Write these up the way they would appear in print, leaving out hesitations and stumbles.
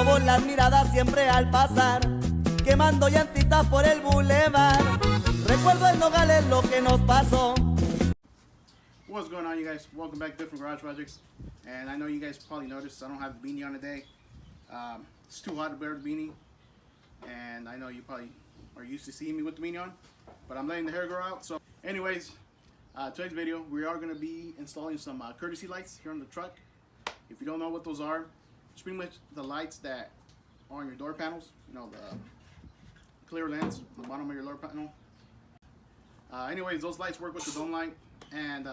robo las miradas siempre al pasar, quemando llantitas por el bulevar. Recuerdo en Nogales lo que nos pasó. What's going on, you guys? Welcome back to Different Garage Projects. And I know you guys probably noticed I don't have the beanie on today. It's too hot to wear the beanie, and I know you probably are used to seeing me with the beanie on, but I'm letting the hair grow out. So anyways, today's video, we are going to be installing some courtesy lights here on the truck. If you don't know what those are, it's pretty much the lights that are on your door panels. You know, the clear lens on the bottom of your door panel. Anyways, those lights work with the dome light, and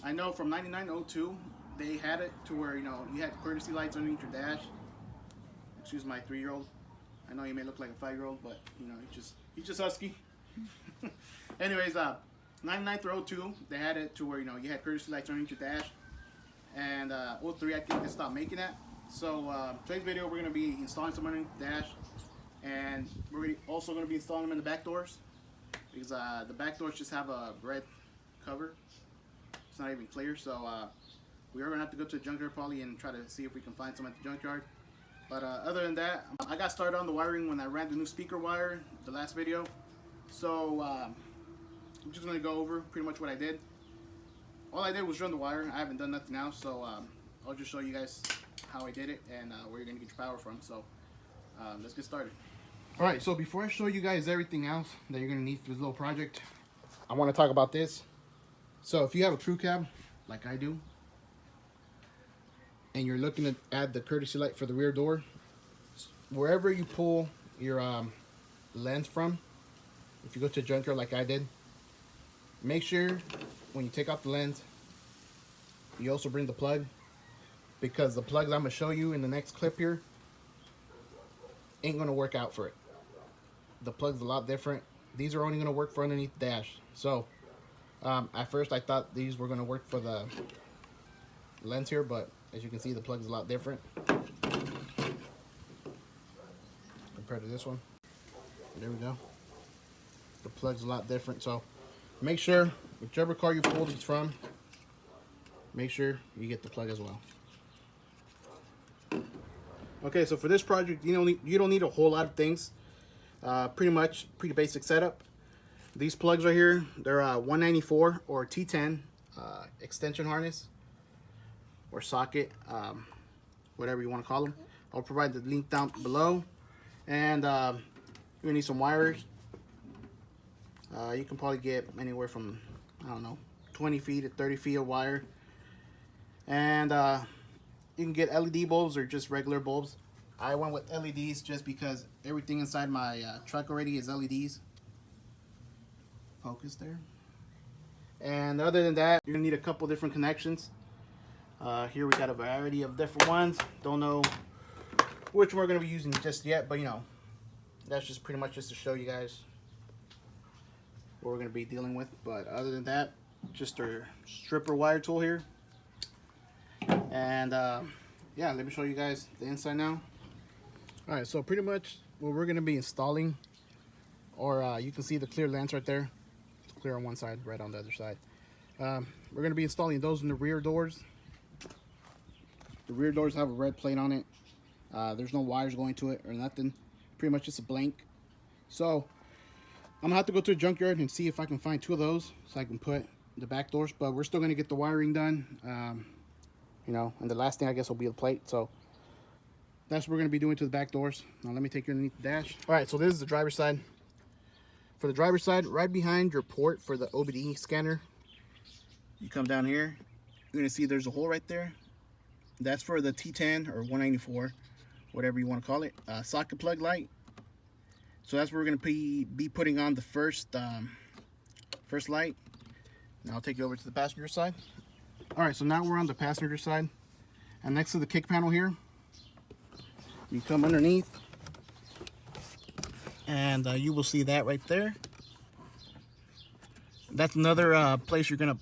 I know from 9902 they had it to where, you know, you had courtesy lights underneath your dash. Excuse my 3-year-old. I know he may look like a 5-year-old, but you know, he's just husky. Anyways, 9902 they had it to where, you know, you had courtesy lights underneath your dash, and 03 I think they stopped making that. So today's video we're gonna be installing some underneath the dash, and we're also gonna be installing them in the back doors, because the back doors just have a red cover. It's not even clear, so we are gonna have to go to the junkyard probably and try to see if we can find some at the junkyard. But other than that, I got started on the wiring when I ran the new speaker wire the last video. So I'm just gonna go over pretty much what I did. All I did was run the wire. I haven't done nothing else, so I'll just show you guys how I did it and where you're gonna get your power from. So let's get started. Alright, so before I show you guys everything else that you're gonna need for this little project, I want to talk about this. So if you have a crew cab like I do, and you're looking to add the courtesy light for the rear door, wherever you pull your lens from, if you go to a junkyard like I did, make sure when you take off the lens you also bring the plug, because the plugs I'm going to show you in the next clip here ain't going to work out for it. The plug's a lot different. These are only going to work for underneath the dash. So at first I thought these were going to work for the lens here, but as you can see, the plug's a lot different compared to this one. There we go. The plug's a lot different, so make sure whichever car you pull these from, make sure you get the plug as well. Okay, so for this project, you don't need a whole lot of things. Pretty basic setup. These plugs right here, they're 194 or T10 extension harness or socket, whatever you want to call them. I'll provide the link down below. And you're gonna need some wires. You can probably get anywhere from, I don't know, 20 feet to 30 feet of wire. And you can get LED bulbs or just regular bulbs. I went with LEDs just because everything inside my truck already is LEDs. Focus there. And other than that, you're gonna need a couple different connections. Here we got a variety of different ones. Don't know which we're going to be using just yet, but you know, that's just pretty much just to show you guys what we're going to be dealing with. But other than that, just our stripper wire tool here. And yeah, let me show you guys the inside now. Alright, so pretty much what we're going to be installing, or you can see the clear lens right there. It's clear on one side, right on the other side. We're going to be installing those in the rear doors. The rear doors have a red plate on it. There's no wires going to it or nothing. Pretty much just a blank. So I'm gonna have to go to a junkyard and see if I can find 2 of those so I can put the back doors. But we're still gonna get the wiring done. You know, and the last thing I guess will be the plate. So that's what we're gonna be doing to the back doors. Now let me take you underneath the dash. All right, so this is the driver's side. For the driver's side, right behind your port for the OBD scanner, you come down here. You're gonna see there's a hole right there. That's for the T10 or 194, whatever you want to call it, socket plug light. So that's where we're going to be putting on the first light. Now I'll take you over to the passenger side. All right, so now we're on the passenger side, and next to the kick panel here, you come underneath, and you will see that right there. That's another place you're going to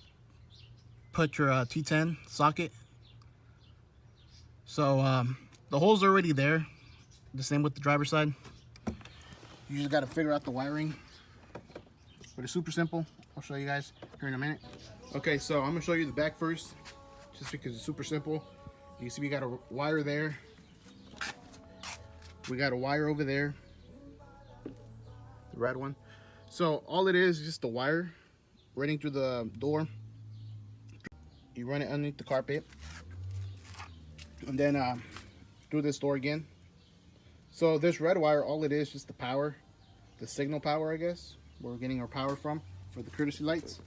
put your T10 socket. So the hole's already there. The same with the driver's side. You just got to figure out the wiring. But it's super simple. I'll show you guys here in a minute. Okay, so I'm going to show you the back first, just because it's super simple. You see we got a wire there. We got a wire over there, the red one. So all it is just the wire running through the door. You run it underneath the carpet, and then through this door again. So this red wire, all it is just the power, the signal power, I guess, where we're getting our power from for the courtesy lights.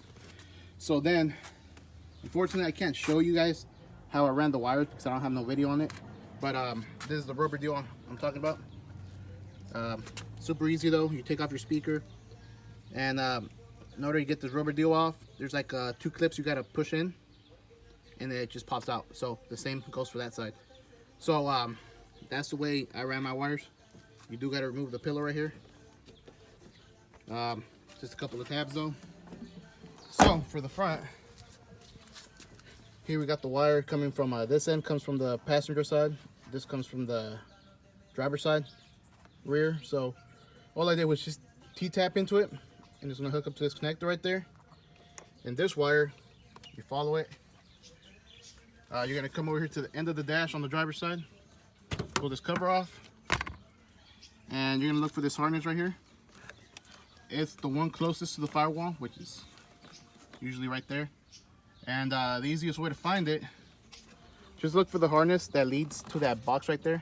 So then, unfortunately, I can't show you guys how I ran the wires because I don't have no video on it. But this is the rubber deal I'm talking about. Super easy though. You take off your speaker, and in order to get this rubber deal off, there's like 2 clips you gotta push in, and it just pops out. So the same goes for that side. So that's the way I ran my wires. You do gotta remove the pillar right here. Just a couple of tabs though. So for the front, here we got the wire coming from this end comes from the passenger side. This comes from the driver's side, rear. So all I did was just T-tap into it, and it's gonna hook up to this connector right there. And this wire, you follow it. You're gonna come over here to the end of the dash on the driver's side, pull this cover off, and you're gonna look for this harness right here. It's the one closest to the firewall, which is usually right there. And the easiest way to find it, just look for the harness that leads to that box right there.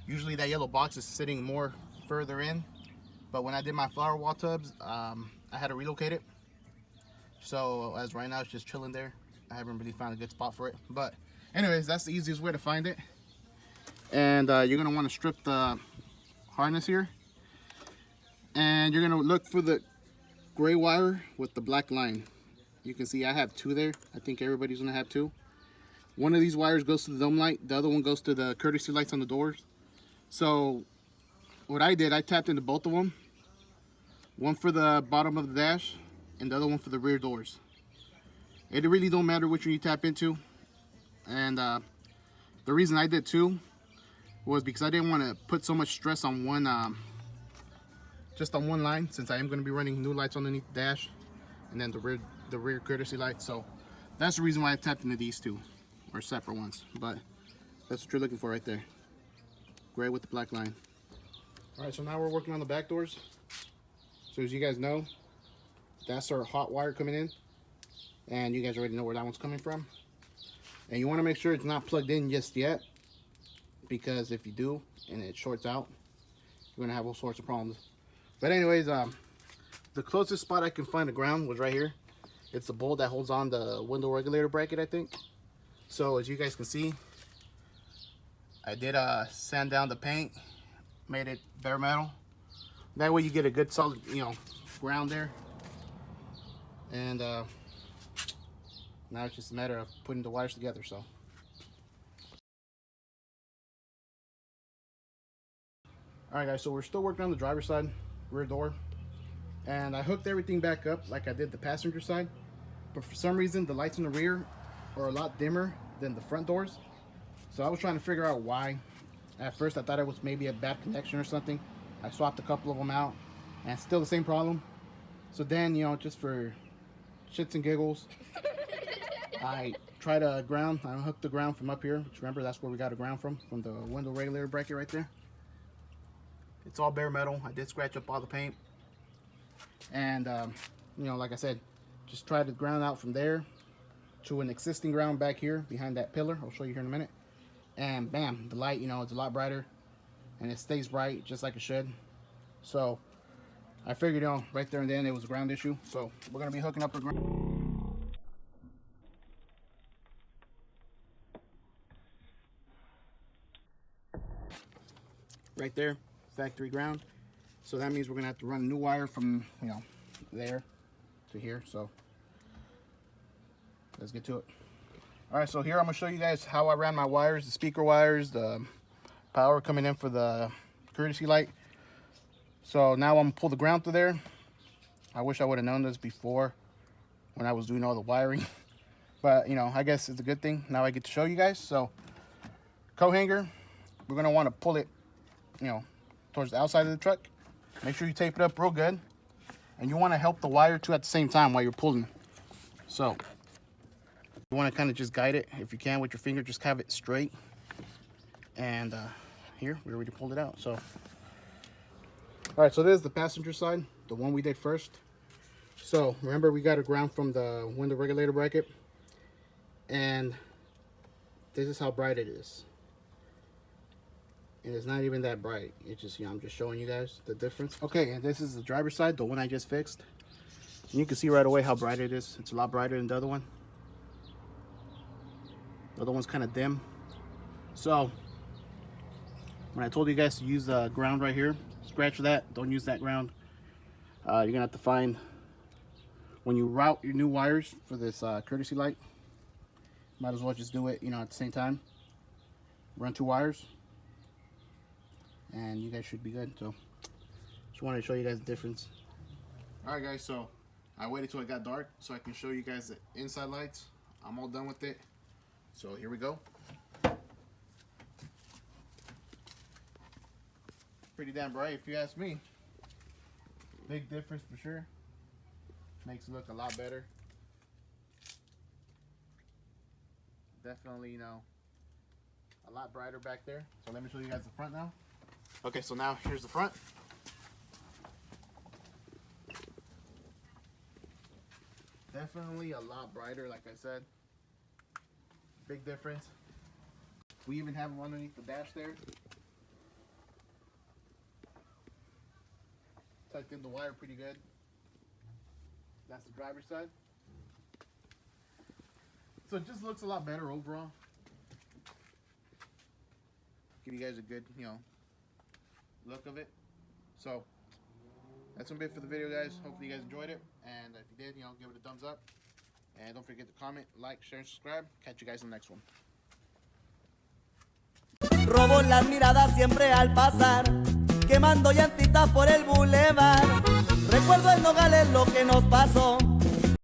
Usually that yellow box is sitting more further in, but when I did my firewall tubs, I had to relocate it. So as right now, it's just chilling there. I haven't really found a good spot for it. But anyways, that's the easiest way to find it. And you're gonna wanna strip the harness here. And you're gonna look for the gray wire with the black line. You can see I have 2 there. I think everybody's gonna have 2. One of these wires goes to the dome light. The other one goes to the courtesy lights on the doors. So what I did, I tapped into both of them. One for the bottom of the dash and the other one for the rear doors. It really don't matter which one you tap into. And the reason I did 2 was because I didn't want to put so much stress on one, just on one line, since I am going to be running new lights underneath the dash and then the rear courtesy light. So that's the reason why I tapped into these 2, or separate ones. But that's what you're looking for right there, gray with the black line. All right, so now we're working on the back doors. So as you guys know, that's our hot wire coming in, and you guys already know where that one's coming from. And you want to make sure it's not plugged in just yet, because if you do and it shorts out, you're gonna have all sorts of problems. But anyways, the closest spot I can find the ground was right here. It's the bolt that holds on the window regulator bracket, I think. So as you guys can see, I did sand down the paint, made it bare metal. That way you get a good solid, ground there. And now it's just a matter of putting the wires together. So all right guys, so we're still working on the driver's side, rear door, and I hooked everything back up like I did the passenger side, but for some reason the lights in the rear are a lot dimmer than the front doors. So I was trying to figure out why. At first I thought it was maybe a bad connection or something. I swapped a couple of them out and still the same problem. So then, just for shits and giggles, I tried to ground. I unhooked the ground from up here, which remember that's where we got a ground from the window regulator bracket right there. It's all bare metal. I did scratch up all the paint. And, like I said, just try to ground out from there to an existing ground back here behind that pillar. I'll show you here in a minute. And bam, the light, it's a lot brighter. And it stays bright just like it should. So I figured, right there and then it was a ground issue. So we're going to be hooking up the ground. Right there, factory ground. So that means we're gonna have to run a new wire from there to here. So let's get to it. All right, so here I'm gonna show you guys how I ran my wires, the speaker wires, the power coming in for the courtesy light. So now I'm gonna pull the ground through there. I wish I would have known this before when I was doing all the wiring, but I guess it's a good thing. Now I get to show you guys. So coat hanger, we're gonna want to pull it towards the outside of the truck. Make sure you tape it up real good, and you want to help the wire too at the same time while you're pulling. So you want to kind of just guide it if you can with your finger, just have it straight, and here. We already pulled it out. So, all right. So this is the passenger side, the one we did first. So remember, we got a ground from the window regulator bracket, and this is how bright it is. And it's not even that bright. It's just, I'm just showing you guys the difference. Okay, and this is the driver's side, the one I just fixed. And you can see right away how bright it is. It's a lot brighter than the other one. The other one's kind of dim. So when I told you guys to use the ground right here, scratch that. Don't use that ground. You're gonna have to find, when you route your new wires for this courtesy light, might as well just do it, at the same time. Run 2 wires, and you guys should be good. So just wanted to show you guys the difference. All right, guys. So I waited till it got dark so I can show you guys the inside lights. I'm all done with it. So here we go. Pretty damn bright, if you ask me. Big difference for sure. Makes it look a lot better. Definitely, a lot brighter back there. So let me show you guys the front now. Okay, so now here's the front. Definitely a lot brighter, like I said. Big difference. We even have them underneath the dash there. Tucked in the wire pretty good. That's the driver's side. So it just looks a lot better overall. Give you guys a good, look of it. So that's gonna be it for the video, guys. Hopefully you guys enjoyed it, and if you did, give it a thumbs up, and don't forget to comment, like, share, and subscribe. Catch you guys in the next one. Robo las miradas siempre al pasar, quemando llantitas por el bulevar. Recuerdo en Nogales lo que nos pasó.